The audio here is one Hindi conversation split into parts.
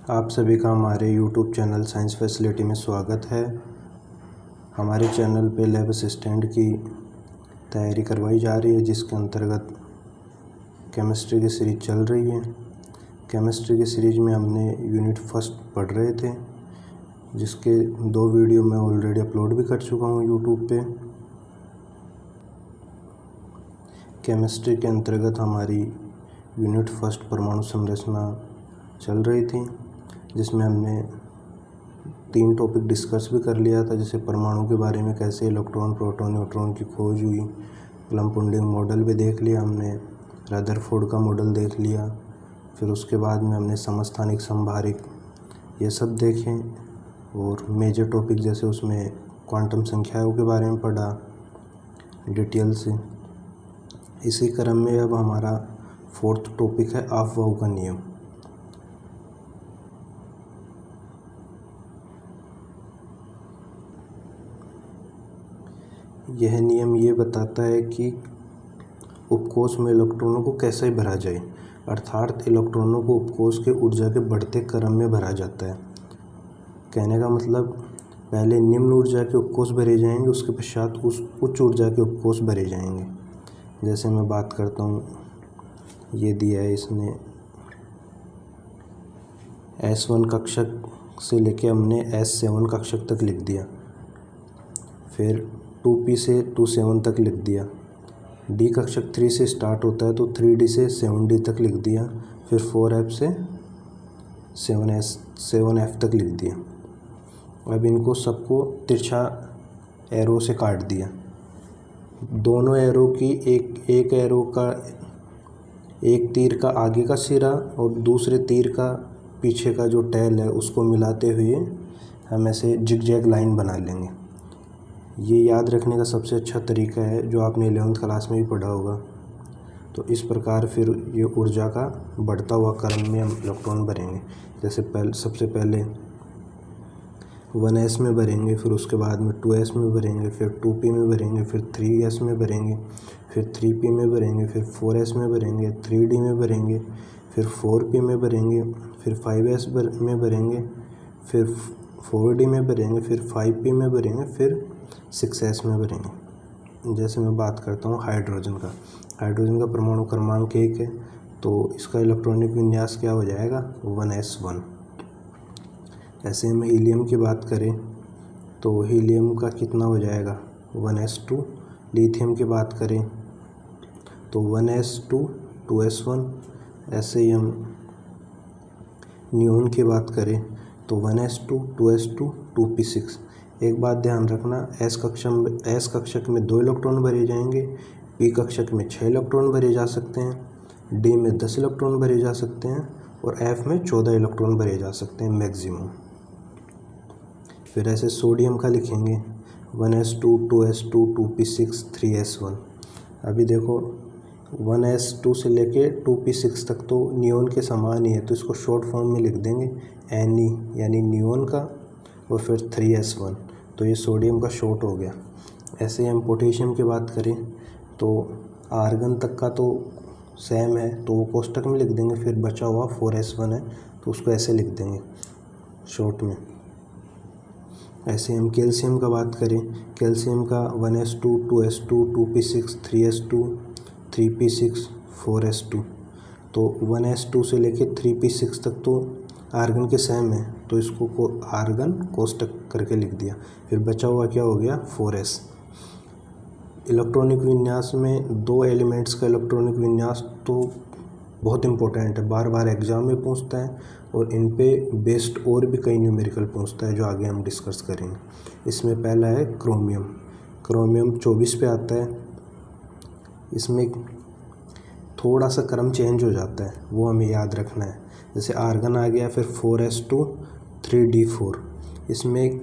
आप सभी का हमारे YouTube चैनल साइंस फैसिलिटी में स्वागत है। हमारे चैनल पे लैब असिस्टेंट की तैयारी करवाई जा रही है, जिसके अंतर्गत केमिस्ट्री की सीरीज़ चल रही है। केमिस्ट्री की सीरीज़ में हमने यूनिट फर्स्ट पढ़ रहे थे, जिसके 2 वीडियो मैं ऑलरेडी अपलोड भी कर चुका हूँ YouTube पे। केमिस्ट्री के अंतर्गत हमारी यूनिट फर्स्ट परमाणु संरचना चल रही थी, जिसमें हमने 3 टॉपिक डिस्कस भी कर लिया था, जैसे परमाणु के बारे में, कैसे इलेक्ट्रॉन, प्रोटॉन, न्यूट्रॉन की खोज हुई, प्लम-पुडिंग मॉडल भी देख लिया हमने, रदरफोर्ड का मॉडल देख लिया। फिर उसके बाद में हमने समस्थानिक, संभारिक, ये सब देखें। और मेजर टॉपिक जैसे उसमें क्वांटम संख्याओं के बारे में पढ़ा डिटेल से। इसी क्रम में अब हमारा 4th टॉपिक है अफबाऊ का नियम। यह नियम ये बताता है कि उपकोष में इलेक्ट्रॉनों को कैसे भरा जाए, अर्थात इलेक्ट्रॉनों को उपकोष के ऊर्जा के बढ़ते क्रम में भरा जाता है। कहने का मतलब, पहले निम्न ऊर्जा के उपकोष भरे जाएंगे, उसके पश्चात उस उच्च ऊर्जा के उपकोष भरे जाएंगे। जैसे मैं बात करता हूँ, ये दिया है इसने S1 कक्षक से लेके हमने S7 कक्षक तक लिख दिया, फिर 2p से 27 तक लिख दिया। D कक्षक 3 से स्टार्ट होता है तो 3D से 7D तक लिख दिया, फिर 4f से 7f तक लिख दिया। अब इनको सबको तिरछा एरो से काट दिया। दोनों एरो की एक एरो का, एक तीर का आगे का सिरा और दूसरे तीर का पीछे का जो टेल है, उसको मिलाते हुए हम ऐसे जिगजैग लाइन बना लेंगे। ये याद रखने का सबसे अच्छा तरीका है, जो आपने 11th क्लास में भी पढ़ा होगा। तो इस प्रकार फिर ये ऊर्जा का बढ़ता हुआ क्रम में हम इलेक्ट्रॉन भरेंगे। जैसे सबसे पहले 1s में भरेंगे, फिर उसके बाद में 2s में भरेंगे, फिर 2p में भरेंगे, फिर 3s में भरेंगे, फिर 3p में भरेंगे, फिर 4s में भरेंगे, 3d में भरेंगे, फिर 4p में भरेंगे, फिर 5s में भरेंगे, फिर 4d में भरेंगे, फिर 5p में भरेंगे, फिर 6s में भरेंगे। जैसे मैं बात करता हूँ हाइड्रोजन का परमाणु क्रमांक 1 है, तो इसका इलेक्ट्रॉनिक विन्यास क्या हो जाएगा, 1s1। ऐसे हम हीलियम की बात करें तो हीलियम का कितना हो जाएगा, 1s2। लिथियम की बात करें तो 1s2 2s1। ऐसे ही हम नियोन की बात करें तो 1s2 2s2 2p6। एक बात ध्यान रखना, एस कक्षक में 2 इलेक्ट्रॉन भरे जाएंगे, पी कक्षक में 6 इलेक्ट्रॉन भरे जा सकते हैं, डी में 10 इलेक्ट्रॉन भरे जा सकते हैं और एफ में 14 इलेक्ट्रॉन भरे जा सकते हैं मैक्सिमम। फिर ऐसे सोडियम का लिखेंगे 1s2 2s2 2p6 3s1। अभी देखो 1s2 से लेके 2p6 तक तो नियोन के समान ही है, तो इसको शॉर्ट फॉर्म में लिख देंगे Ne, यानी नियोन का, और फिर 3s1, तो ये सोडियम का शॉर्ट हो गया। ऐसे हम पोटेशियम की बात करें तो आर्गन तक का तो सेम है, तो वो कोष्टक में लिख देंगे, फिर बचा हुआ 4s1 है तो उसको ऐसे लिख देंगे शॉर्ट में। ऐसे हम कैल्शियम का बात करें, कैल्शियम का 1s2 2s2 2p6 3s2 3p6 4s2, तो 1s2 से लेके 3p6 तक तो आर्गन के सेम है, तो इसको आर्गन कोष्टक करके लिख दिया। फिर बचा हुआ क्या हो गया, 4s। इलेक्ट्रॉनिक विन्यास में 2 एलिमेंट्स का इलेक्ट्रॉनिक विन्यास तो बहुत इंपॉर्टेंट है, बार बार एग्जाम में पूछता है, और इन पे बेस्ड और भी कई न्यूमेरिकल पूछता है, जो आगे हम डिस्कस करेंगे। इसमें पहला है क्रोमियम 24 पे आता है। इसमें थोड़ा सा क्रम चेंज हो जाता है, वो हमें याद रखना है। जैसे आर्गन आ गया, फिर 4s2 3d4। इसमें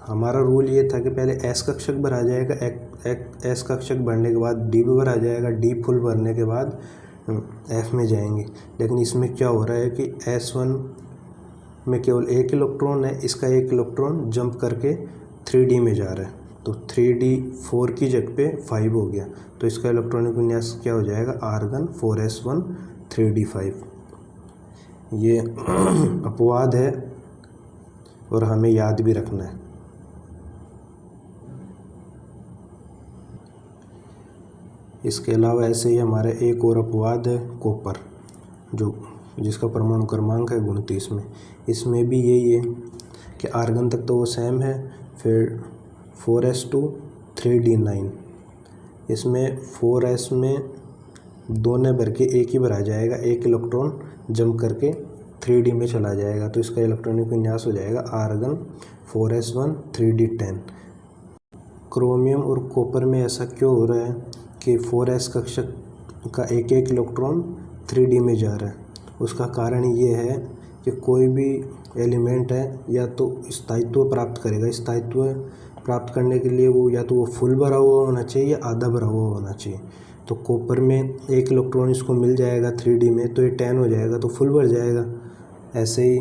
हमारा रूल ये था कि पहले s कक्षक भरा जाएगा, s कक्षक भरने के बाद d भी भरा जाएगा, d फुल भरने के बाद f में जाएंगे। लेकिन इसमें क्या हो रहा है कि s1 में केवल 1 इलेक्ट्रॉन है, इसका 1 इलेक्ट्रॉन जंप करके 3d में जा रहा है, तो 3d4 की जगह पे 5 हो गया, तो इसका इलेक्ट्रॉनिक विन्यास क्या हो जाएगा, आर्गन 4s1 3d5। ये अपवाद है और हमें याद भी रखना है। इसके अलावा ऐसे ही हमारा एक और अपवाद है कॉपर, जिसका परमाणु क्रमांक है 29 में। इसमें भी यही है कि आर्गन तक तो वो सेम है, फिर 4s2 3d9। इसमें 4s में 2 ने भर के एक ही भरा जाएगा, एक इलेक्ट्रॉन जंप करके 3d में चला जाएगा, तो इसका इलेक्ट्रॉनिक विन्यास हो जाएगा आर्गन 4s1 3d10। क्रोमियम और कॉपर में ऐसा क्यों हो रहा है कि 4s कक्षक का एक एक इलेक्ट्रॉन 3d में जा रहा है? उसका कारण ये है कि कोई भी एलिमेंट है या तो स्थायित्व प्राप्त करेगा, स्थायित्व प्राप्त करने के लिए वो या तो वो फुल भरा हुआ होना चाहिए या आधा भरा हुआ होना चाहिए। तो कॉपर में एक इलेक्ट्रॉन इसको मिल जाएगा 3d में, तो ये 10 हो जाएगा, तो फुल भर जाएगा। ऐसे ही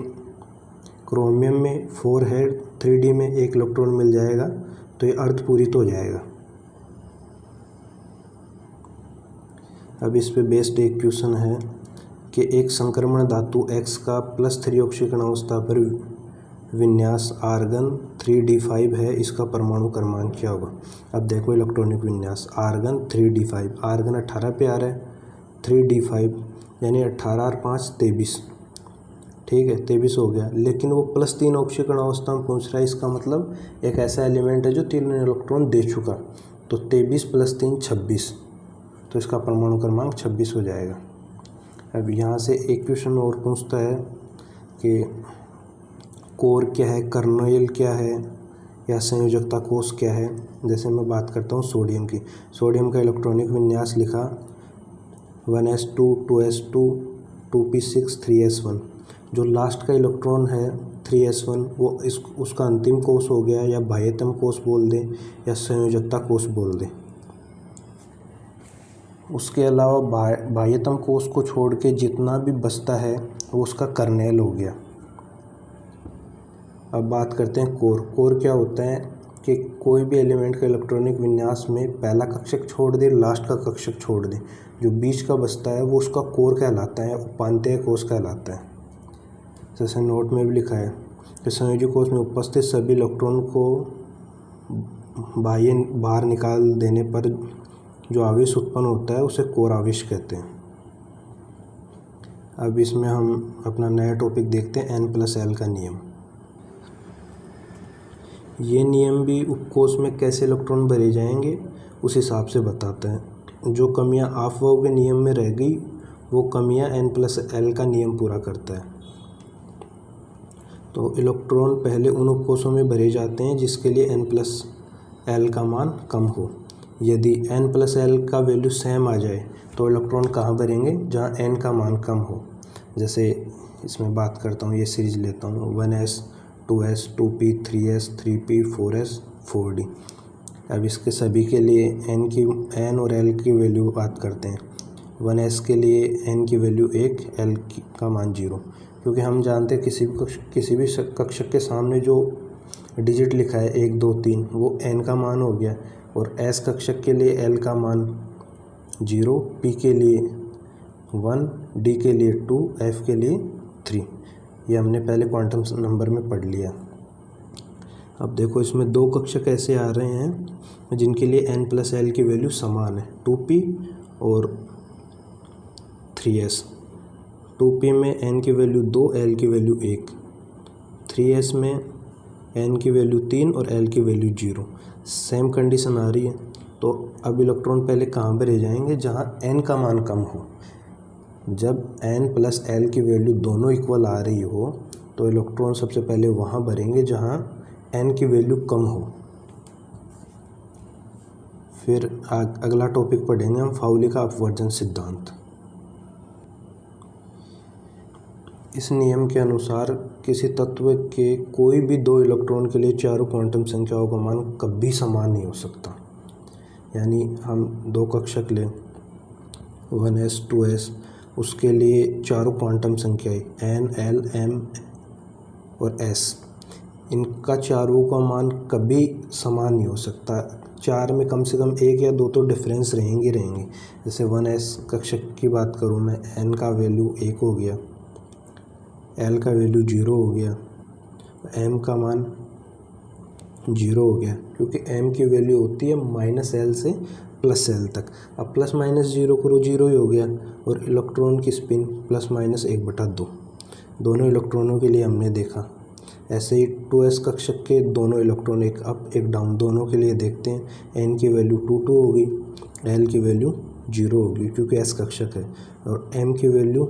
क्रोमियम में 4 है, 3d में एक इलेक्ट्रॉन मिल जाएगा, तो ये अर्ध पूरित हो जाएगा। अब इस पे बेस्ड एक क्वेश्चन है कि एक संक्रमण धातु X का +3 ऑक्सीकरण अवस्था पर विन्यास आर्गन 3d5 है, इसका परमाणु क्रमांक क्या होगा? अब देखो इलेक्ट्रॉनिक विन्यास आर्गन 3d5, आर्गन 18 पे आ रहा है, 3d5 यानी 18 और 5 23, ठीक है 23 हो गया। लेकिन वो +3 ऑक्सीकरण अवस्था में पहुंच रहा है, इसका मतलब एक ऐसा एलिमेंट है जो 3 इलेक्ट्रॉन दे चुका, तो 23 + 3 26, तो इसका परमाणु क्रमांक 26 हो जाएगा। अब यहाँ से एक क्वेश्चन और पूछता है कि कोर क्या है, कर्नेल क्या है, या संयोजकता कोष क्या है। जैसे मैं बात करता हूँ सोडियम की, सोडियम का इलेक्ट्रॉनिक विन्यास लिखा 1s2 2s2 2p6 3s1। जो लास्ट का इलेक्ट्रॉन है 3s1 वो उसका अंतिम कोष हो गया, या बाह्यतम कोष बोल दें या संयोजकता कोष बोल दें। उसके अलावा बाह्यतम कोष को छोड़ के जितना भी बचता है वो उसका कर्नेल हो गया। अब बात करते हैं कोर। कोर क्या होता है कि कोई भी एलिमेंट का इलेक्ट्रॉनिक विन्यास में पहला कक्षक छोड़ दे, लास्ट का कक्षक छोड़ दे, जो बीच का बचता है वो उसका कोर कहलाता है, उपांतेय कोष कहलाता है। जैसे नोट में भी लिखा है कि संयोजी कोष में उपस्थित सभी इलेक्ट्रॉन को बाहर निकाल देने पर जो आवेश उत्पन्न होता है उसे कोर आवेश कहते हैं। अब इसमें हम अपना नया टॉपिक देखते हैं N+L का नियम। ये नियम भी उपकोष में कैसे इलेक्ट्रॉन भरे जाएंगे उस हिसाब से बताता है। जो कमियां ऑफ-बाउ के नियम में रह गई वो कमियां N+L का नियम पूरा करता है। तो इलेक्ट्रॉन पहले उन उपकोषों में भरे जाते हैं जिसके लिए N+L का मान कम हो। यदि N+L का वैल्यू सेम आ जाए तो इलेक्ट्रॉन कहाँ भरेंगे? जहाँ N का मान कम हो। जैसे इसमें बात करता हूँ, ये सीरीज लेता हूँ 1s 2s 2p 3s 3p 4s 4d। अब इसके सभी के लिए N और L की वैल्यू बात करते हैं। 1s के लिए N की वैल्यू 1, L का मान 0, क्योंकि हम जानते हैं किसी भी कक्षक के सामने जो डिजिट लिखा है 1 2 3 वो N का मान हो गया, और S कक्षक के लिए L का मान 0, P के लिए 1, D के लिए 2, F के लिए 3। ये हमने पहले क्वांटम नंबर में पढ़ लिया। अब देखो इसमें 2 कक्षक ऐसे आ रहे हैं जिनके लिए N+L की वैल्यू समान है, 2p और 3s। 2p में N की वैल्यू 2, L की वैल्यू 1। 3s में N की वैल्यू 3 और L की वैल्यू 0। सेम कंडीशन आ रही है, तो अब इलेक्ट्रॉन पहले कहाँ भरे जाएंगे? जहाँ N का मान कम हो। जब N+L की वैल्यू दोनों इक्वल आ रही हो तो इलेक्ट्रॉन सबसे पहले वहाँ भरेंगे जहाँ N की वैल्यू कम हो। फिर अगला टॉपिक पढ़ेंगे हम फाउली का अपवर्जन सिद्धांत। इस नियम के अनुसार किसी तत्व के कोई भी 2 इलेक्ट्रॉन के लिए चारों क्वांटम संख्याओं का मान कभी समान नहीं हो सकता। यानी हम 2 कक्षक लें 1s 2s, उसके लिए चारों क्वांटम संख्याएं N L M और S, इनका चारों का मान कभी समान नहीं हो सकता। 4 में कम से कम 1 या 2 तो डिफरेंस रहेंगे। जैसे 1s कक्षक की बात करूँ मैं, N का वैल्यू 1 हो गया, L का वैल्यू 0 हो गया, M का मान 0 हो गया, क्योंकि M की वैल्यू होती है -L से +L तक। अब प्लस माइनस 0 करो, 0 ही हो गया। और इलेक्ट्रॉन की स्पिन ±1/2 दोनों इलेक्ट्रॉनों के लिए हमने देखा। ऐसे ही 2s कक्षक के दोनों इलेक्ट्रॉन, एक अप एक डाउन, दोनों के लिए देखते हैं। n की वैल्यू 2 होगी, l की वैल्यू 0 होगी क्योंकि s कक्षक है, और m की वैल्यू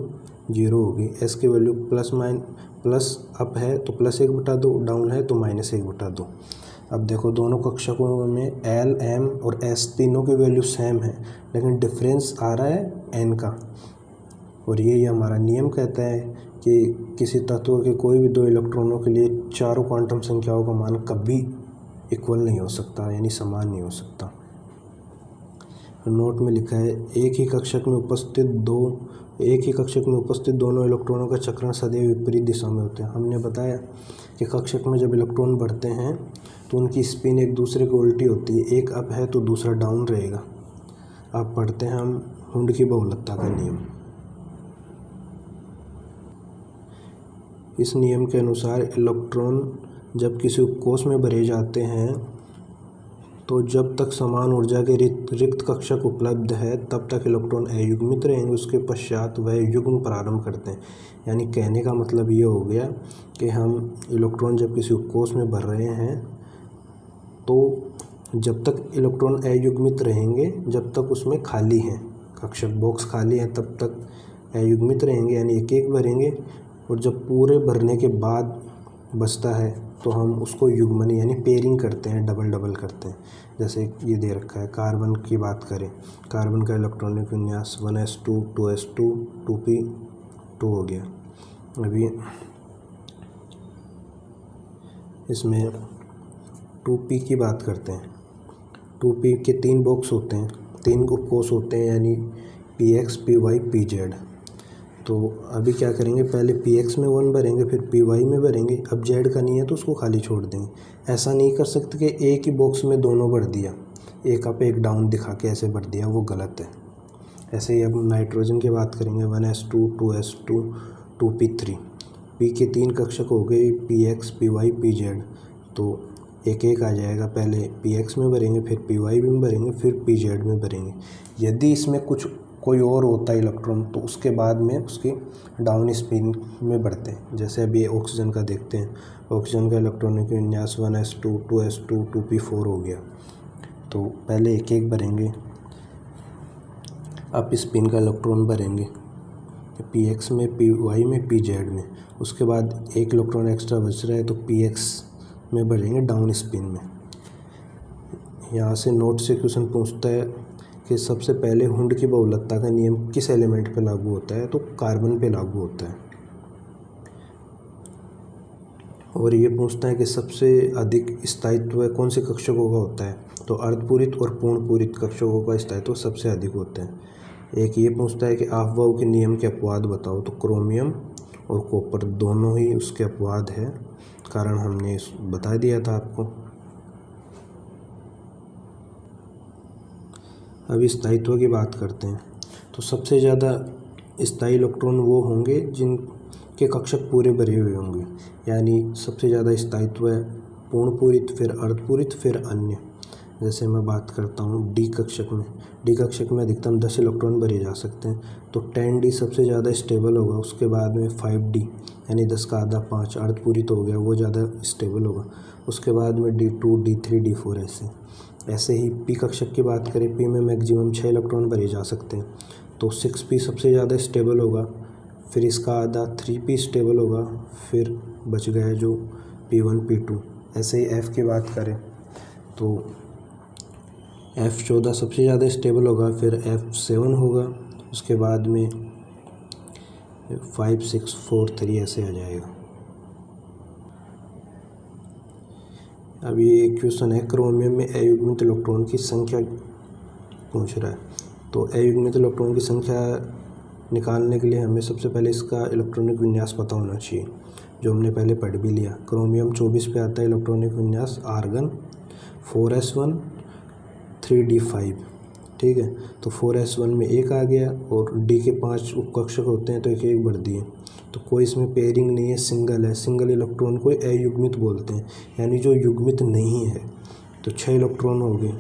0 होगी। s की वैल्यू प्लस अप है तो +1/2, डाउन है तो -1/2। अब देखो दोनों कक्षकों में l, m और s तीनों की वैल्यू सेम है, लेकिन डिफरेंस आ रहा है n का। और ये हमारा नियम कहता है कि किसी तत्व के कोई भी दो इलेक्ट्रॉनों के लिए चारों क्वांटम संख्याओं का मान कभी इक्वल नहीं हो सकता, यानी समान नहीं हो सकता। नोट में लिखा है एक ही कक्षक में उपस्थित दोनों इलेक्ट्रॉनों का चक्रण सदैव विपरीत दिशा में होते हैं। हमने बताया कि कक्षक में जब इलेक्ट्रॉन बढ़ते हैं तो उनकी स्पिन एक दूसरे को उल्टी होती है, एक अप है तो दूसरा डाउन रहेगा। अब पढ़ते हैं हम हुंड की बहुलकता का नियम। इस नियम के अनुसार इलेक्ट्रॉन जब किसी उपकोष में भरे जाते हैं तो जब तक समान ऊर्जा के रिक्त कक्षक उपलब्ध है तब तक इलेक्ट्रॉन अयुग्मित रहेंगे, उसके पश्चात वह युग्म प्रारंभ करते हैं। यानी कहने का मतलब ये हो गया कि हम इलेक्ट्रॉन जब किसी उपकोष में भर रहे हैं तो जब तक इलेक्ट्रॉन अयुग्मित रहेंगे, जब तक उसमें खाली है, कक्षक बॉक्स खाली है, तब तक अयुग्मित रहेंगे, यानी एक एक भरेंगे। और जब पूरे भरने के बाद बचता है तो हम उसको युग्मन यानी पेयरिंग करते हैं, डबल करते हैं। जैसे ये दे रखा है, कार्बन की बात करें, कार्बन का इलेक्ट्रॉनिक विन्यास 1s2 2s2 2p2 हो गया। अभी इसमें 2p की बात करते हैं। 2p के 3 बॉक्स होते हैं, 3 उपकोष होते हैं, यानी px py pz। तो अभी क्या करेंगे, पहले px में 1 भरेंगे, फिर py में भरेंगे। अब z का नहीं है तो उसको खाली छोड़ देंगे। ऐसा नहीं कर सकते कि एक ही बॉक्स में दोनों भर दिया, एक अप एक डाउन दिखा के ऐसे भर दिया, वो गलत है। ऐसे ही अब नाइट्रोजन की बात करेंगे, 1s2 2s2 2p3। p के 3 कक्षक हो गए, px py pz। तो एक एक आ जाएगा, पहले px में भरेंगे, फिर py में भरेंगे, फिर pz में भरेंगे। यदि इसमें कोई और होता है इलेक्ट्रॉन तो उसके बाद में उसकी डाउन स्पिन में बढ़ते हैं। जैसे अभी ऑक्सीजन का देखते हैं, ऑक्सीजन का इलेक्ट्रॉनिक विन्यास 1s2 2s2 2p4 हो गया। तो पहले एक एक भरेंगे, अब स्पिन का इलेक्ट्रॉन भरेंगे px में py में pz में। उसके बाद एक इलेक्ट्रॉन एक्स्ट्रा बच रहा है तो px में भरेंगे डाउन स्पिन में। यहाँ से नोट से क्वेश्चन पूछता है कि सबसे पहले हुंड की बहुलकता का नियम किस एलिमेंट पे लागू होता है, तो कार्बन पे लागू होता है। और ये पूछता है कि सबसे अधिक स्थायित्व कौन से कक्षकों का होता है, तो अर्धपूरित और पूर्णपूरित कक्षकों का स्थायित्व सबसे अधिक होता है। एक ये पूछता है कि अफबाउ के नियम के अपवाद बताओ, तो क्रोमियम और कॉपर दोनों ही उसके अपवाद है, कारण हमने बता दिया था आपको। अभी स्थायित्व की बात करते हैं, तो सबसे ज़्यादा स्थायी इलेक्ट्रॉन वो होंगे जिनके कक्षक पूरे भरे हुए होंगे, यानी सबसे ज़्यादा स्थायित्व है पूर्णपूरित, फिर अर्धपूरित, फिर अन्य। जैसे मैं बात करता हूँ डी कक्षक में, डी कक्षक में अधिकतम 10 इलेक्ट्रॉन भरे जा सकते हैं, तो 10d सबसे ज़्यादा स्टेबल होगा। उसके बाद में 5d यानी 10 का आधा 5 अर्धपूरित हो गया, वो ज़्यादा स्टेबल होगा। उसके बाद में d2 d3 d4 ऐसे ही पी कक्षक की बात करें, पी में मैक्सिमम 6 इलेक्ट्रॉन भरे जा सकते हैं, तो 6p सबसे ज़्यादा स्टेबल होगा, फिर इसका आधा 3p स्टेबल होगा, फिर बच गया जो p1 p2। ऐसे ही f की बात करें तो f14 सबसे ज़्यादा स्टेबल होगा, फिर f7 होगा, उसके बाद में 5 6 4 3 ऐसे आ जाएगा। अब ये एक क्वेश्चन है, क्रोमियम में अयुग्मित इलेक्ट्रॉन की संख्या पूछ रहा है। तो अयुग्मित इलेक्ट्रॉन की संख्या निकालने के लिए हमें सबसे पहले इसका इलेक्ट्रॉनिक विन्यास पता होना चाहिए, जो हमने पहले पढ़ भी लिया। क्रोमियम 24 पे आता है इलेक्ट्रॉनिक विन्यास, आर्गन 4s1 3d5, ठीक है। तो 4s1 में एक आ गया और d के 5 उपकक्षक होते हैं तो एक एक भर दिए। तो कोई इसमें पेयरिंग नहीं है, सिंगल है। सिंगल इलेक्ट्रॉन को अयुग्मित बोलते हैं, यानी जो युग्मित नहीं है। तो 6 इलेक्ट्रॉन हो गए।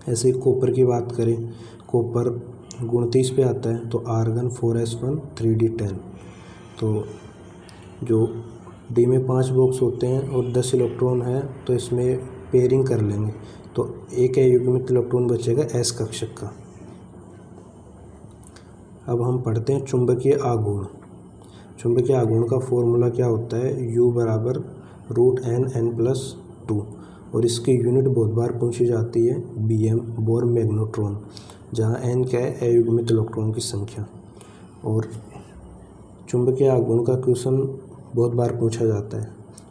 ऐसे ही कॉपर की बात करें, कॉपर 29 पे आता है, तो आर्गन 4s1 3d10। तो जो डी में 5 बॉक्स होते हैं और 10 इलेक्ट्रॉन है, तो इसमें पेयरिंग कर लेंगे, तो एक अयुग्मित इलेक्ट्रॉन बचेगा s कक्षक का। अब हम पढ़ते हैं चुंबकीय आघूर्ण। चुंबकीय आघूर्ण का फॉर्मूला क्या होता है, U बराबर √n+2, और इसकी यूनिट बहुत बार पूछी जाती है BM, बोर मैग्नेट्रॉन, जहाँ n क्या है, अयुग्मित इलेक्ट्रॉन की संख्या। और चुंबकीय आघूर्ण का क्वेश्चन बहुत बार पूछा जाता है,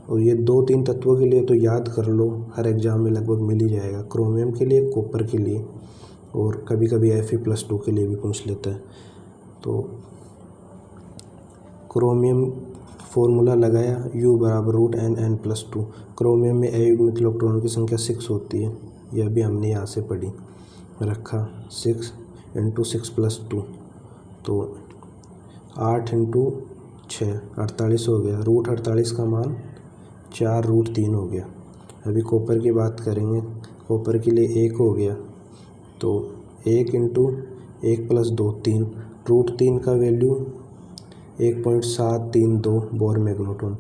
और ये 2-3 तत्वों के लिए तो याद कर लो, हर एग्जाम में लगभग मिल ही जाएगा। क्रोमियम के लिए, कॉपर के लिए, और कभी कभी Fe+2 के लिए भी पूछ लेता है। तो क्रोमियम फॉर्मूला लगाया, U बराबर √n+2। क्रोमियम में अयुग्मित इलेक्ट्रॉन की संख्या 6 होती है, यह भी हमने यहाँ से पढ़ी। रखा 6 × 6+2, तो 8 × 6 48 हो गया। √48 का मान 4√3 हो गया। अभी कॉपर की बात करेंगे, कॉपर के लिए 1 हो गया, तो 1 × 1+2 3, √3 का वैल्यू 1.732 बोर मैग्नेट्रॉन।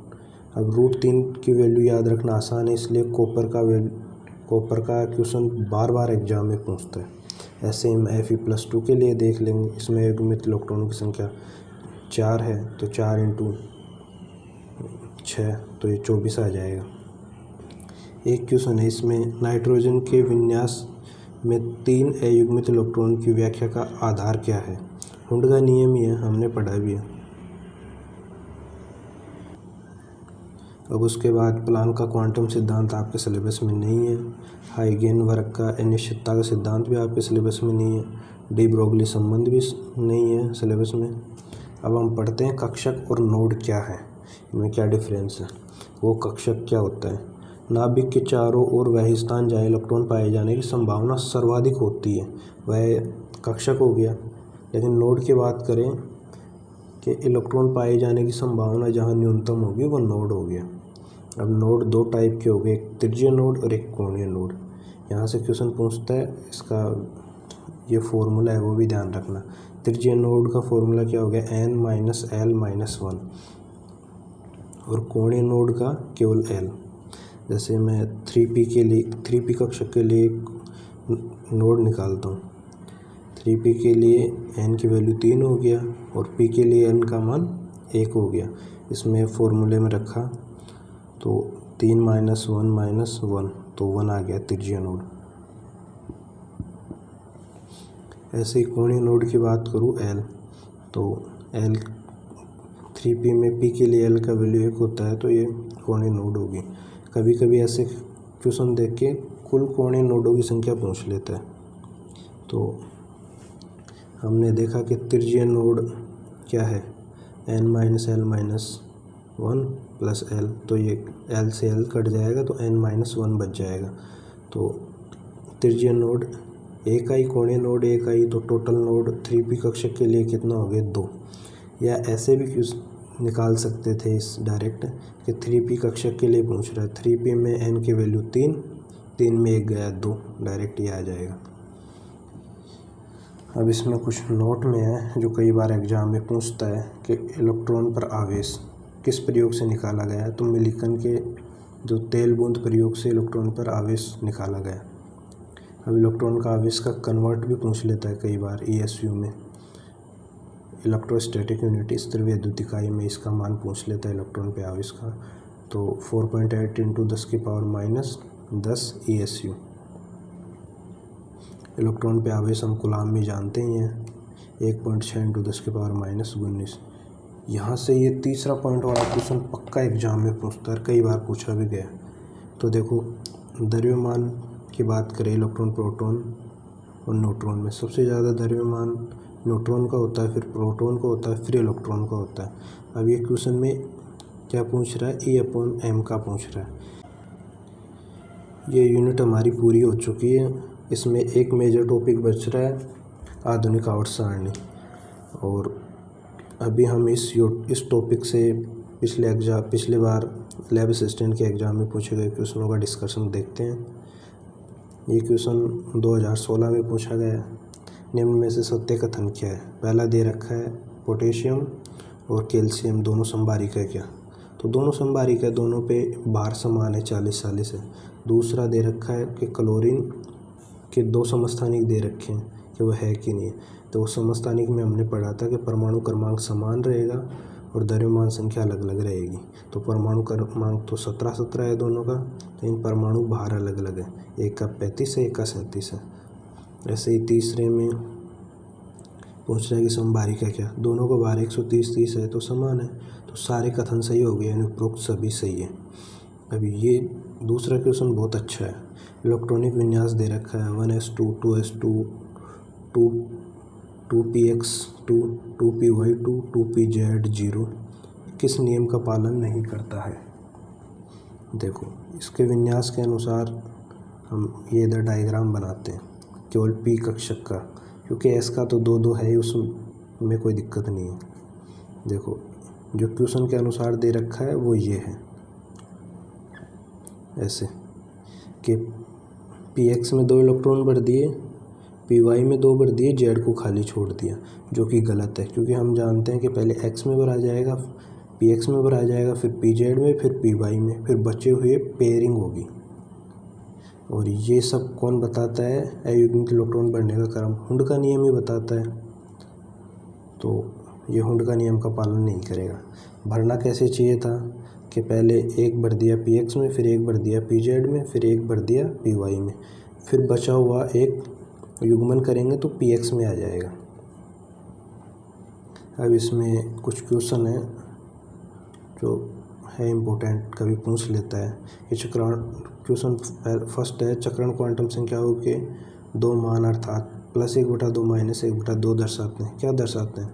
अब √3 की वैल्यू याद रखना आसान है, इसलिए कॉपर का क्वेश्चन बार बार एग्जाम में पूछता है। ऐसे हम Fe+2 के लिए देख लेंगे, इसमें अयुग्मित इलेक्ट्रॉनों की संख्या 4 है, तो 4 × 6, तो ये 24 आ जाएगा। एक क्वेश्चन है, इसमें नाइट्रोजन के विन्यास में 3 अयुग्मित इलेक्ट्रॉन की व्याख्या का आधार क्या है। हुंड का नियम ही है, हमने पढ़ा भी है। अब उसके बाद प्लांक का क्वांटम सिद्धांत आपके सिलेबस में नहीं है। हाइगेन वर्ग का अनिश्चितता का सिद्धांत भी आपके सिलेबस में नहीं है। डी ब्रोगली संबंध भी नहीं है सिलेबस में। अब हम पढ़ते हैं कक्षक और नोड क्या है, इनमें क्या डिफरेंस है। वो कक्षक क्या होता है, नाभिक के चारों ओर वह स्थान जहाँ इलेक्ट्रॉन पाए जाने की संभावना सर्वाधिक होती है, वह कक्षक हो गया। लेकिन नोड की बात करें कि इलेक्ट्रॉन पाए जाने की संभावना जहाँ न्यूनतम होगी, वो नोड हो गया। अब नोड 2 टाइप के हो गए, एक त्रिज्यीय नोड और एक कोणीय नोड। यहाँ से क्वेश्चन पूछता है, इसका ये फॉर्मूला है वो भी ध्यान रखना। त्रिज्यीय नोड का फॉर्मूला क्या हो गया, n-l-1, और कोणीय नोड का केवल l। जैसे मैं 3p के लिए, 3p कक्षक के लिए नोड निकालता हूँ। 3p के लिए n की वैल्यू 3 हो गया, और p के लिए n का मान 1 हो गया। इसमें फॉर्मूले में रखा, तो 3 - 1 - 1, तो 1 आ गया त्रिज्यीय नोड। ऐसे ही कोणीय नोड की बात करूँ l, तो l 3p में p के लिए l का वैल्यू 1 होता है, तो ये कोणीय नोड होगी। कभी कभी ऐसे क्वेश्चन देख के कुल कोणीय नोडों की संख्या पूछ लेता है। तो हमने देखा कि त्रिज्यीय नोड क्या है, n-l-1 + l, तो ये l से l कट जाएगा, तो n-1 बच जाएगा। तो त्रिज्यीय नोड 1 आई, कोणीय नोड 1 आई, तो टोटल नोड 3p कक्षक के लिए कितना हो गया, 2। या ऐसे भी निकाल सकते थे इस डायरेक्ट कि 3p कक्षक के लिए पूछ रहा है, 3p में n की वैल्यू 3, 3 में 1 गया 2, डायरेक्ट ये आ जाएगा। अब इसमें कुछ नोट में है जो कई बार एग्जाम में पूछता है कि इलेक्ट्रॉन पर आवेश किस प्रयोग से निकाला गया है। तो मिलिकन के जो तेल बूंद प्रयोग से इलेक्ट्रॉन पर आवेश निकाला गया। अब इलेक्ट्रॉन का आवेश का कन्वर्ट भी पूछ लेता है कई बार ESU में, इलेक्ट्रोस्टैटिक यूनिट, स्थिर वैद्युत इकाई में इसका मान पूछ लेता है इलेक्ट्रॉन पे आवेश का। तो 4.8 × 10⁻10 ESU। इलेक्ट्रॉन पे आवेश हम कूलाम में जानते ही हैं, 1.6 × 10⁻−19। यहाँ से ये तीसरा पॉइंट वाला क्वेश्चन पक्का एग्जाम में पूछता है, कई बार पूछा भी गया। तो देखो, द्रव्यमान की बात करें इलेक्ट्रॉन, प्रोटॉन और न्यूट्रॉन में, सबसे ज़्यादा द्रव्यमान न्यूट्रॉन का होता है, फिर प्रोटॉन का होता है, फिर इलेक्ट्रॉन का होता है। अब ये क्वेश्चन में क्या पूछ रहा है, E/m का पूछ रहा है। ये यूनिट हमारी पूरी हो चुकी है। इसमें एक मेजर टॉपिक बच रहा है, आधुनिक आवर्त सारणी, और अभी हम इस टॉपिक से पिछले बार लैब असिस्टेंट के एग्ज़ाम में पूछे गए क्वेश्चनों का डिस्कशन देखते हैं। ये क्वेश्चन 2016 में पूछा गया। निम्न में से सत्य कथन क्या है? पहला दे रखा है पोटेशियम और कैल्शियम दोनों संभारिक है क्या? तो दोनों संभारिक है, दोनों पे भार समान है 40-40 है। दूसरा दे रखा है कि क्लोरीन के 2 समस्थानिक दे रखे हैं कि वह है कि नहीं। तो उस समस्थानिक में हमने पढ़ा था कि परमाणु क्रमांक समान रहेगा और द्रव्यमान संख्या अलग अलग रहेगी। तो परमाणु क्रमांक तो 17-17 है दोनों का, तो इन परमाणु भार अलग अलग है, एक का 35 है, एक का 37 है। ऐसे ही तीसरे में पूछ रहा है कि समभारिक है क्या? दोनों का भार 130-30 है तो समान है। तो सारे कथन सही हो गए, यानी उपरोक्त सभी सही है। अभी ये दूसरा क्वेश्चन बहुत अच्छा है। इलेक्ट्रॉनिक विन्यास दे रखा है 1s2 2s2 2px2 2py2 2pz0 किस नियम का पालन नहीं करता है? देखो, इसके विन्यास के अनुसार हम ये इधर डायग्राम बनाते हैं केवल p कक्षक का, क्योंकि s का तो 2-2 है ही, उसमें कोई दिक्कत नहीं है। देखो, जो क्वेश्चन के अनुसार दे रखा है वो ये है, ऐसे कि px में 2 इलेक्ट्रॉन भर दिए, py में 2 भर दिए, z को खाली छोड़ दिया, जो कि गलत है, क्योंकि हम जानते हैं कि पहले x में भरा जाएगा, px में भरा जाएगा, फिर pz में, फिर py में, फिर बचे हुए पेयरिंग होगी। और ये सब कौन बताता है? अयुग्मित इलेक्ट्रॉन भरने का क्रम हुंड का नियम ही बताता है। तो ये हुंड का नियम का पालन नहीं करेगा। भरना कैसे चाहिए था कि पहले एक भर दिया px में, फिर एक भर दिया pz में, फिर एक भर दिया py में, फिर बचा हुआ एक युग्मन करेंगे तो px में आ जाएगा। अब इसमें कुछ क्वेश्चन है जो है इम्पोर्टेंट, कभी पूछ लेता है। ये चक्रण क्वेश्चन फर्स्ट है, चक्रण क्वांटम संख्याओं के 2 मान अर्थात +1/2 -1/2 दर्शाते हैं। क्या दर्शाते हैं?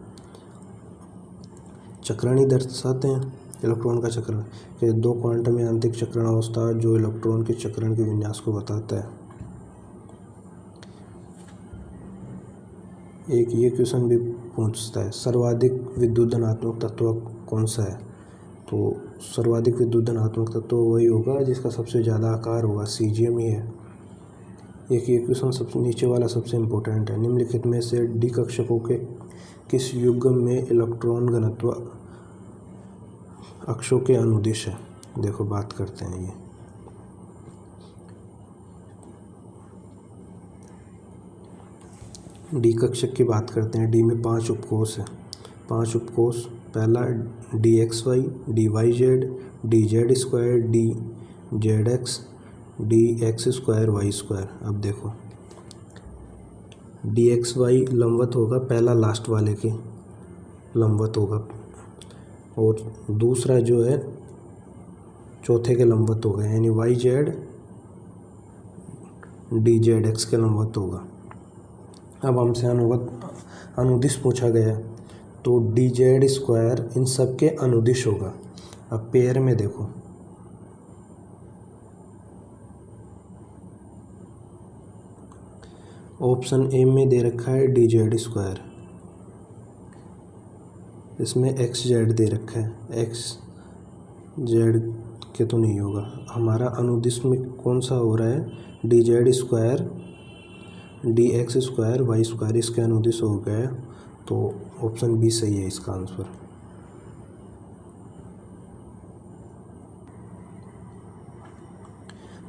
चक्रण ही दर्शाते हैं, इलेक्ट्रॉन का चक्रण के 2 क्वांटम यांत्रिक चक्रण अवस्था जो इलेक्ट्रॉन के चक्रण के विन्यास को बताता है। एक ये क्वेश्चन भी पूछता है, सर्वाधिक विद्युत धनात्मक तत्व कौन सा है? तो सर्वाधिक विद्युत धनात्मक तत्व वही होगा जिसका सबसे ज़्यादा आकार होगा, सीजियम ही है। एक ये क्वेश्चन सबसे नीचे वाला सबसे इम्पोर्टेंट है, निम्नलिखित में से डी कक्षकों के किस युग्म में इलेक्ट्रॉन घनत्व अक्षों के अनुदिश है? देखो, बात करते हैं। ये डी कक्षक की बात करते हैं। डी में 5 उपकोष है, 5 उपकोष। पहला dxy, dyz, dz2, dzx, dx2y2। अब देखो, dxy लंबवत होगा, पहला लास्ट वाले के लंबवत होगा, और दूसरा जो है चौथे के लंबवत होगा, यानी yz dzx के लंबवत होगा। अब हमसे अनुदिश पूछा गया, तो dz2 इन सब के अनुदिश होगा। अब पेयर में देखो, ऑप्शन ए में दे रखा है dz2, इसमें xz दे रखा है, xz के तो नहीं होगा। हमारा अनुदिश में कौन सा हो रहा है? dz2 dx2 y2, इसके अनुदिश हो गया, तो ऑप्शन बी सही है इसका आंसर।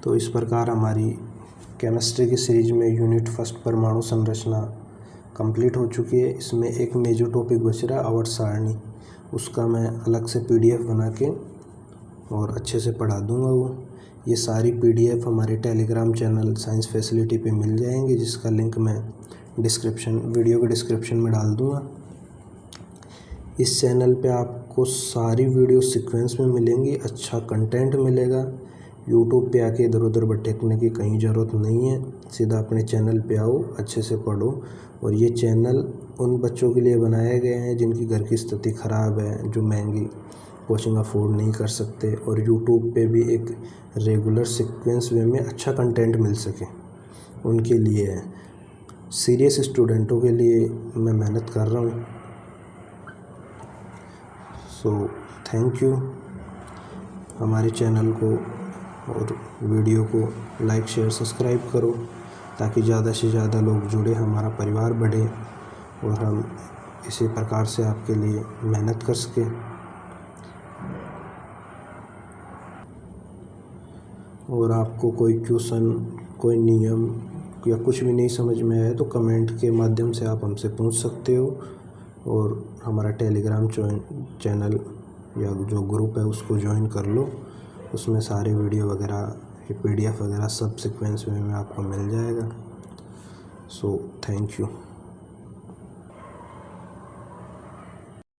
तो इस प्रकार हमारी केमिस्ट्री की सीरीज में यूनिट फर्स्ट परमाणु संरचना कंप्लीट हो चुकी है। इसमें एक मेजर टॉपिक बच रहा है आवर्त सारणी, उसका मैं अलग से PDF बना के और अच्छे से पढ़ा दूंगा। वो ये सारी PDF हमारे टेलीग्राम चैनल साइंस फैसिलिटी पे मिल जाएंगे, जिसका लिंक मैं वीडियो के डिस्क्रिप्शन में डाल दूंगा। इस चैनल पे आपको सारी वीडियो सीक्वेंस में मिलेंगी, अच्छा कंटेंट मिलेगा। यूट्यूब पे आके इधर उधर भटकने की कहीं ज़रूरत नहीं है, सीधा अपने चैनल पे आओ, अच्छे से पढ़ो। और ये चैनल उन बच्चों के लिए बनाए गए हैं जिनकी घर की स्थिति ख़राब है, जो महंगी कोचिंग अफोर्ड नहीं कर सकते, और यूट्यूब पे भी एक रेगुलर सीक्वेंस वे में अच्छा कंटेंट मिल सके, उनके लिए है। सीरियस स्टूडेंटों के लिए मैं मेहनत कर रहा हूँ। So thank you. हमारे चैनल को और वीडियो को लाइक शेयर सब्सक्राइब करो ताकि ज़्यादा से ज़्यादा लोग जुड़े, हमारा परिवार बढ़े और हम इसी प्रकार से आपके लिए मेहनत कर सकें। और आपको कोई क्वेश्चन, कोई नियम या कुछ भी नहीं समझ में आए तो कमेंट के माध्यम से आप हमसे पूछ सकते हो। और हमारा टेलीग्राम चैनल या जो ग्रुप है उसको ज्वाइन कर लो, उसमें सारे वीडियो वगैरह, PDF वगैरह सब सीक्वेंस में आपको मिल जाएगा। So thank you.